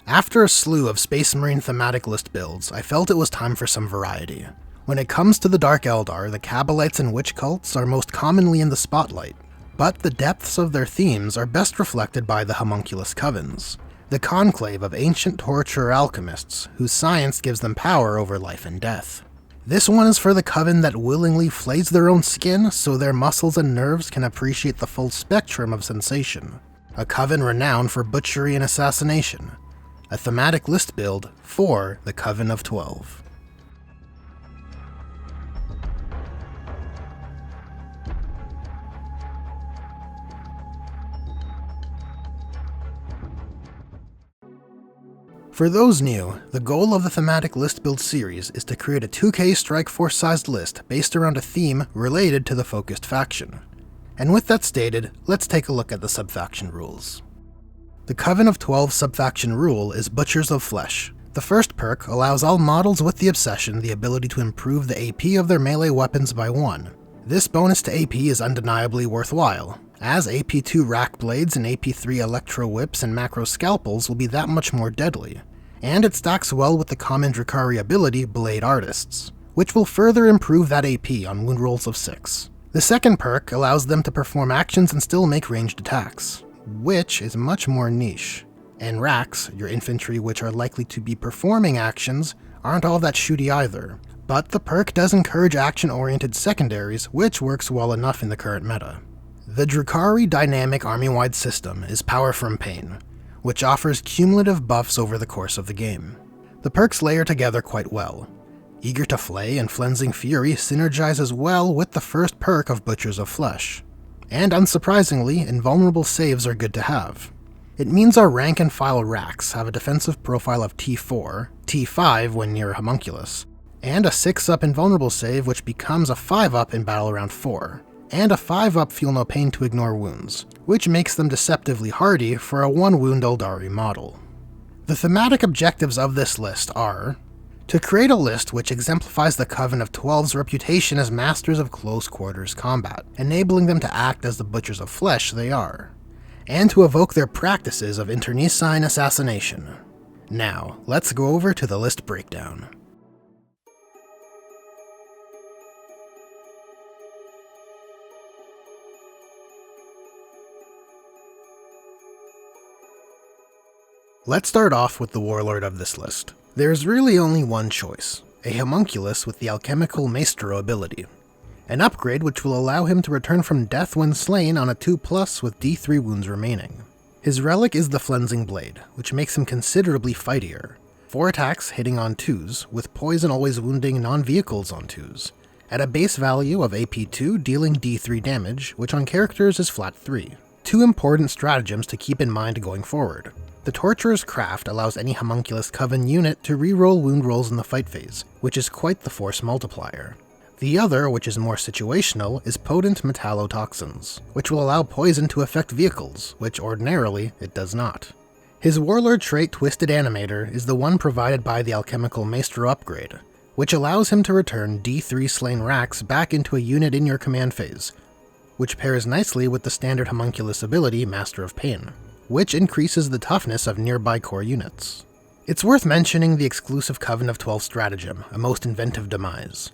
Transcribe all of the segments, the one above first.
After a slew of Space Marine thematic list builds, I felt it was time for some variety. When it comes to the Dark Eldar, the Kabalites and witch cults are most commonly in the spotlight, but the depths of their themes are best reflected by the Haemonculus Covens, the conclave of ancient torturer alchemists whose science gives them power over life and death. This one is for the coven that willingly flays their own skin so their muscles and nerves can appreciate the full spectrum of sensation. A coven renowned for butchery and assassination. A thematic list build for the Coven of 12. For those new, the goal of the Thematic List Build series is to create a 2K Strike Force sized list based around a theme related to the focused faction. And with that stated, let's take a look at the subfaction rules. The Coven of 12 subfaction rule is Butchers of Flesh. The first perk allows all models with the obsession the ability to improve the AP of their melee weapons by 1. This bonus to AP is undeniably worthwhile, as AP2 rack blades and AP3 electro whips and macro scalpels will be that much more deadly, and it stacks well with the common Drukhari ability Blade Artists, which will further improve that AP on wound rolls of 6. The second perk allows them to perform actions and still make ranged attacks, which is much more niche. And racks, your infantry which are likely to be performing actions, aren't all that shooty either, but the perk does encourage action-oriented secondaries, which works well enough in the current meta. The Drukhari dynamic army-wide system is Power from Pain, which offers cumulative buffs over the course of the game. The perks layer together quite well. Eager to Flay and Flensing Fury synergizes well with the first perk of Butchers of Flesh. And unsurprisingly, invulnerable saves are good to have. It means our rank and file racks have a defensive profile of T4, T5 when near a Haemonculus, and a 6-up invulnerable save which becomes a 5-up in battle round 4. And a 5-up Feel No Pain to ignore wounds, which makes them deceptively hardy for a 1-wound Eldari model. The thematic objectives of this list are to create a list which exemplifies the Coven of 12's reputation as masters of close quarters combat, enabling them to act as the Butchers of Flesh they are, and to evoke their practices of internecine assassination. Now, let's go over to the list breakdown. Let's start off with the warlord of this list. There's really only one choice, a Haemonculus with the Alchemical Maestro ability, an upgrade which will allow him to return from death when slain on a 2+ with D3 wounds remaining. His relic is the Flensing Blade, which makes him considerably fightier. 4 attacks hitting on 2s, with poison always wounding non-vehicles on 2s, at a base value of AP2 dealing D3 damage, which on characters is flat 3. 2 important stratagems to keep in mind going forward. The Torturer's Craft allows any Haemonculus Coven unit to reroll wound rolls in the fight phase, which is quite the force multiplier. The other, which is more situational, is Potent Metallotoxins, which will allow poison to affect vehicles, which ordinarily it does not. His Warlord trait Twisted Animator is the one provided by the Alchemical Maestro upgrade, which allows him to return D3 slain racks back into a unit in your command phase, which pairs nicely with the standard Haemonculus ability Master of Pain, which increases the toughness of nearby core units. It's worth mentioning the exclusive Coven of 12 stratagem, a most inventive demise,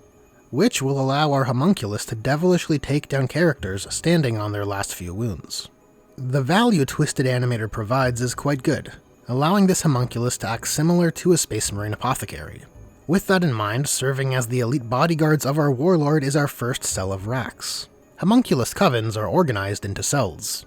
which will allow our Haemonculus to devilishly take down characters standing on their last few wounds. The value Twisted Animator provides is quite good, allowing this Haemonculus to act similar to a Space Marine Apothecary. With that in mind, serving as the elite bodyguards of our warlord is our first cell of racks. Haemonculus Covens are organized into cells.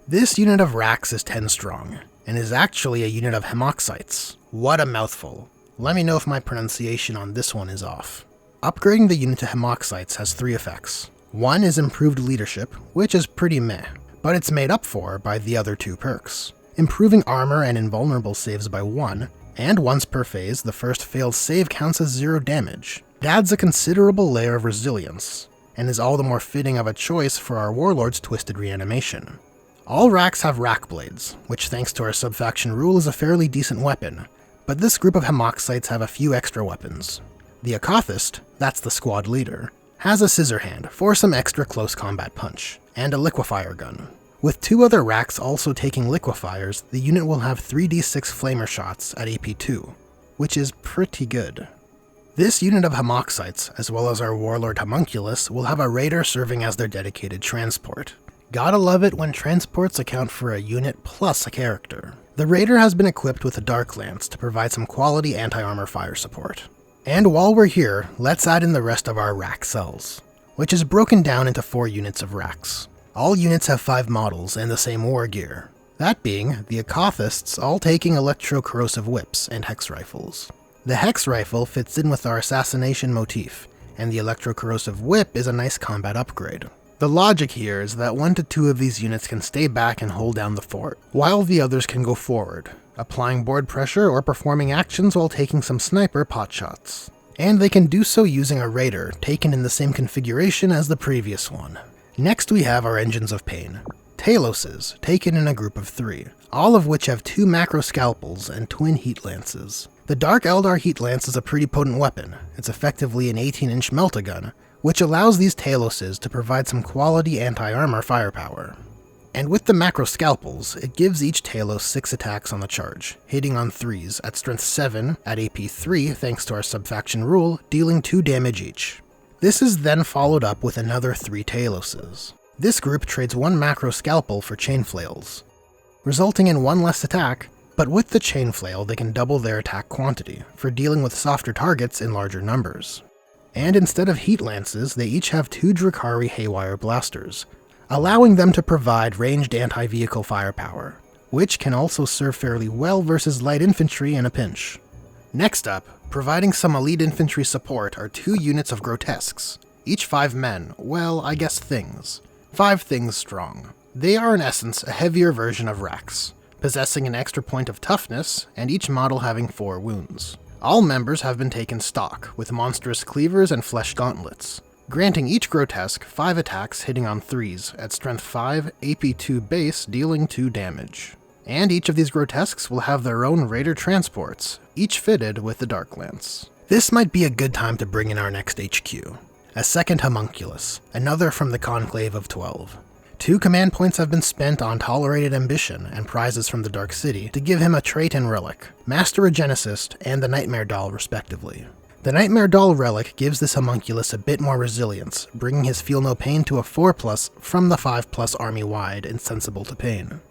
This unit of racks is 10 strong, and is actually a unit of Haemoxites. What a mouthful. Let me know if my pronunciation on this one is off. Upgrading the unit to Haemoxites has 3 effects. One is improved leadership, which is pretty meh, but it's made up for by the other 2 perks. Improving armor and invulnerable saves by 1, and once per phase, the first failed save counts as 0 damage. It adds a considerable layer of resilience, and is all the more fitting of a choice for our warlord's Twisted Reanimation. All racks have rack blades, which thanks to our subfaction rule is a fairly decent weapon, but this group of Haemoxites have a few extra weapons. The Acothist, that's the squad leader, has a scissor hand for some extra close combat punch, and a liquefier gun, With 2 other racks also taking liquefiers, the unit will have 3d6 flamer shots at AP2, which is pretty good. This unit of Haemoxites, as well as our Warlord Haemonculus, will have a Raider serving as their dedicated transport. Gotta love it when transports account for a unit plus a character. The Raider has been equipped with a Dark Lance to provide some quality anti-armor fire support. And while we're here, let's add in the rest of our rack cells, which is broken down into 4 units of racks. All units have 5 models and the same war gear, that being the Acothists all taking electro-corrosive whips and hex rifles. The hex rifle fits in with our assassination motif, and the electro-corrosive whip is a nice combat upgrade. The logic here is that 1 to 2 of these units can stay back and hold down the fort, while the others can go forward, applying board pressure or performing actions while taking some sniper potshots. And they can do so using a Raider, taken in the same configuration as the previous one. Next we have our Engines of Pain, Taloses, taken in a group of 3, all of which have 2 macro scalpels and twin heat lances. The Dark Eldar heat lance is a pretty potent weapon. It's effectively an 18-inch melt-a-gun, which allows these Taloses to provide some quality anti-armor firepower. And with the macro scalpels, it gives each Talos 6 attacks on the charge, hitting on 3s at strength 7 at AP 3 thanks to our subfaction rule, dealing 2 damage each. This is then followed up with another 3 Taloses. This group trades 1 macro scalpel for chain flails, resulting in 1 less attack, but with the chain flail they can double their attack quantity for dealing with softer targets in larger numbers. And instead of heat lances, they each have 2 Drukhari haywire blasters, allowing them to provide ranged anti-vehicle firepower, which can also serve fairly well versus light infantry in a pinch. Next up, providing some elite infantry support are 2 units of grotesques, each 5 men, well, I guess things. 5 things strong. They are in essence a heavier version of racks, possessing an extra point of toughness, and each model having 4 wounds. All members have been taken stock, with monstrous cleavers and flesh gauntlets, granting each grotesque 5 attacks hitting on 3s at strength 5, AP 2 base, dealing 2 damage. And each of these grotesques will have their own Raider transports, each fitted with the Dark Lance. This might be a good time to bring in our next HQ, a second Haemonculus, another from the Conclave of 12. 2 command points have been spent on Tolerated Ambition and prizes from the Dark City to give him a trait and relic, Master Agenicist and the Nightmare Doll respectively. The Nightmare Doll relic gives this Haemonculus a bit more resilience, bringing his Feel No Pain to a 4+ from the 5+ army-wide Insensible to Pain.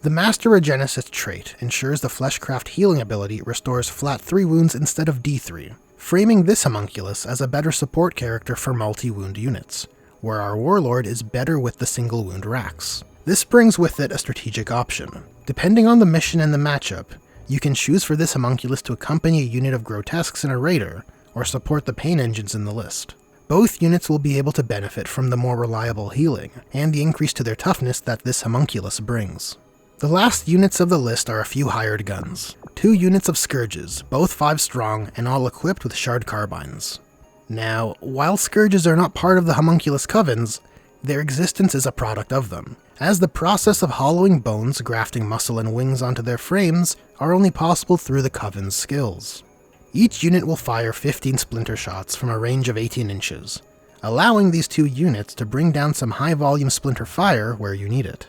The Master Agenicist trait ensures the Fleshcraft healing ability restores flat 3 wounds instead of D3, framing this Haemonculus as a better support character for multi-wound units, where our Warlord is better with the single wound racks. This brings with it a strategic option. Depending on the mission and the matchup, you can choose for this Haemonculus to accompany a unit of grotesques and a Raider, or support the pain engines in the list. Both units will be able to benefit from the more reliable healing, and the increase to their toughness that this Haemonculus brings. The last units of the list are a few hired guns. 2 units of Scourges, both 5 strong and all equipped with shard carbines. Now, while Scourges are not part of the Haemonculus Covens, their existence is a product of them, as the process of hollowing bones, grafting muscle and wings onto their frames are only possible through the Coven's skills. Each unit will fire 15 splinter shots from a range of 18 inches, allowing these 2 units to bring down some high-volume splinter fire where you need it.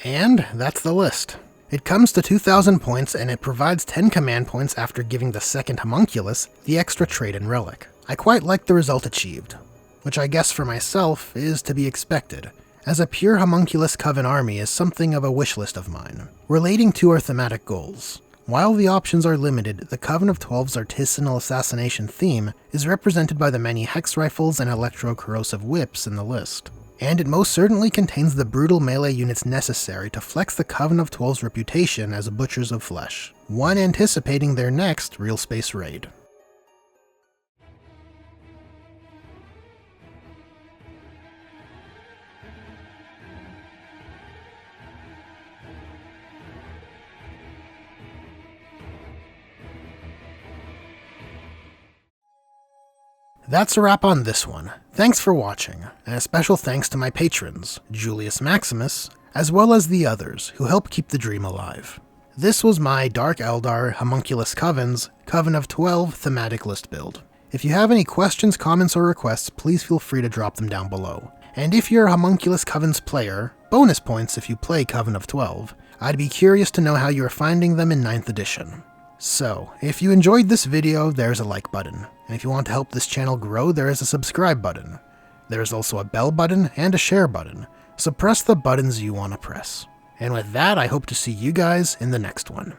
And that's the list. It comes to 2,000 points and it provides 10 command points after giving the second Haemonculus the extra trait and relic. I quite like the result achieved, which I guess for myself is to be expected, as a pure Haemonculus Coven army is something of a wish list of mine. Relating to our thematic goals, while the options are limited, the Coven of Twelve's artisanal assassination theme is represented by the many hex rifles and electro-corrosive whips in the list. And it most certainly contains the brutal melee units necessary to flex the Coven of Twelve's reputation as butchers of flesh, one anticipating their next real space raid. That's a wrap on this one. Thanks for watching, and a special thanks to my patrons, Julius Maximus, as well as the others who help keep the dream alive. This was my Dark Eldar Haemonculus Covens Coven of 12 thematic list build. If you have any questions, comments, or requests, please feel free to drop them down below. And if you're a Haemonculus Covens player, bonus points if you play Coven of 12. I'd be curious to know how you are finding them in 9th edition. So, if you enjoyed this video, there's a like button, and if you want to help this channel grow, there is a subscribe button. There's also a bell button and a share button, so press the buttons you want to press. And with that, I hope to see you guys in the next one.